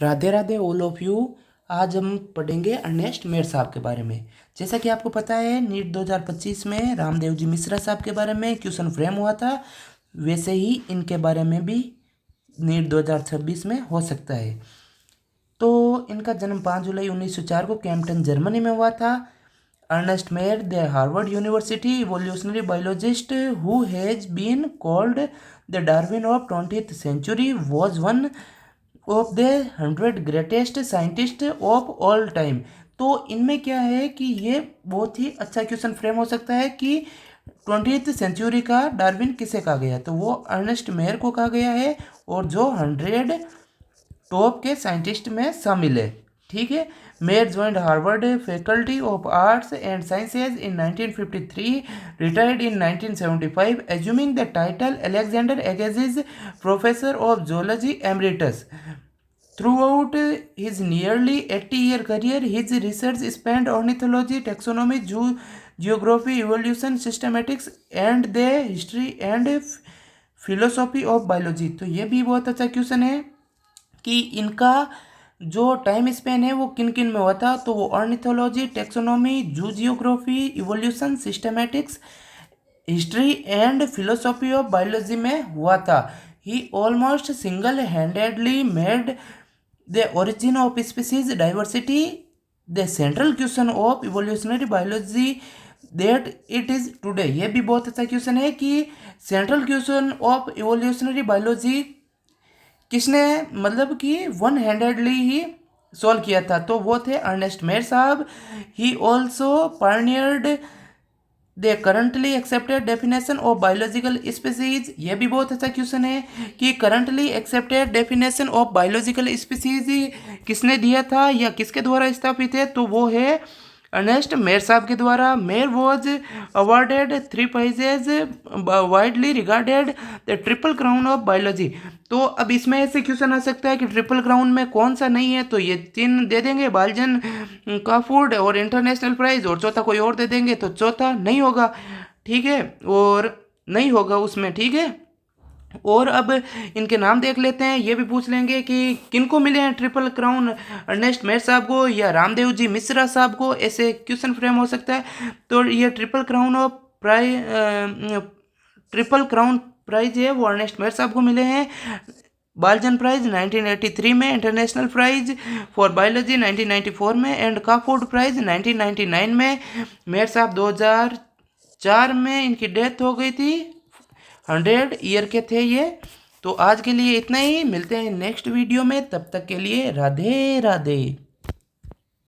Radhe Radhe all of you. आज हम पढ़ेंगे अर्नेस्ट मेयर साहब के बारे में। जैसा कि आपको पता है, नीट 2025 में रामदेव जी मिश्रा साहब के बारे में क्वेश्चन फ्रेम हुआ था, वैसे ही इनके बारे में भी नीट 2026 में हो सकता है। तो इनका जन्म 5 जुलाई 1904 को कैम्पटन जर्मनी में हुआ था। Ernst Mayr, the Harvard University evolutionary biologist who has been called the Darwin of 20th century, was one of the 100 greatest scientist of all time. तो इनमें क्या है कि ये बहुत ही अच्छा क्वेश्चन फ्रेम हो सकता है कि 20th सेंचुरी का डार्विन किसे कहा गया, तो वो अर्नेस्ट मेयर को कहा गया है, और जो 100 टॉप के साइंटिस्ट में शामिल है। ठीक है। Mayr joined Harvard faculty of arts and sciences in 1953, retired in 1975, assuming the title Alexander Agassiz professor of zoology emeritus. Throughout his nearly 80-year career, his research spanned ornithology, taxonomy, geography, evolution, systematics, and the history and philosophy of biology। तो ये भी बहुत अच्छा question है कि इनका जो time Spain है वो किन किन में हुआ था। तो वो ornithology, taxonomy, geography, evolution, systematics, history and philosophy of biology में हुआ था। He almost single handedly made the origin of species diversity the central question of evolutionary biology that it is today. ये भी बहुत अच्छा क्वेश्चन है कि central question of evolutionary biology किसने मतलब कि वन हैंडेडली ही सॉल्व किया था, तो वो थे अर्नेस्ट मेयर साहब। He also pioneered the currently accepted definition of biological species. ये भी बहुत अच्छा क्वेश्चन है कि currently accepted definition of biological species किसने दिया था या किसके द्वारा स्थापित है, तो वो है अर्नेस्ट मेयर साहब के द्वारा। Mayr was awarded 3 prizes widely regarded the triple crown of biology. तो अब इसमें ऐसे क्वेश्चन आ सकता है कि ट्रिपल क्राउन में कौन सा नहीं है, तो ये 3 दे देंगे, बालजन का फूड और इंटरनेशनल प्राइज, और चौथा कोई और दे देंगे, तो चौथा नहीं होगा। ठीक है, और नहीं होगा उसमें। ठीक है, और अब इनके नाम देख लेते हैं। ये भी पूछ लेंगे कि किनको मिले हैं ट्रिपल क्राउन, अर्नेस्ट मेयर साहब को या रामदेव जी मिश्रा साहब को, ऐसे क्वेश्चन फ्रेम हो सकता है। तो ये ट्रिपल क्राउन प्राइज है वो अर्नेस्ट मेयर साहब को मिले हैं। बालजन प्राइज 1983 में, इंटरनेशनल प्राइज फॉर बायोलॉजी 1994 में, एंड काफूड प्राइज 1999 में। मेयर साहब 2004 में इनकी डेथ हो गई थी, 100 ईयर के थे ये। तो आज के लिए इतना ही, मिलते हैं नेक्स्ट वीडियो में, तब तक के लिए राधे राधे।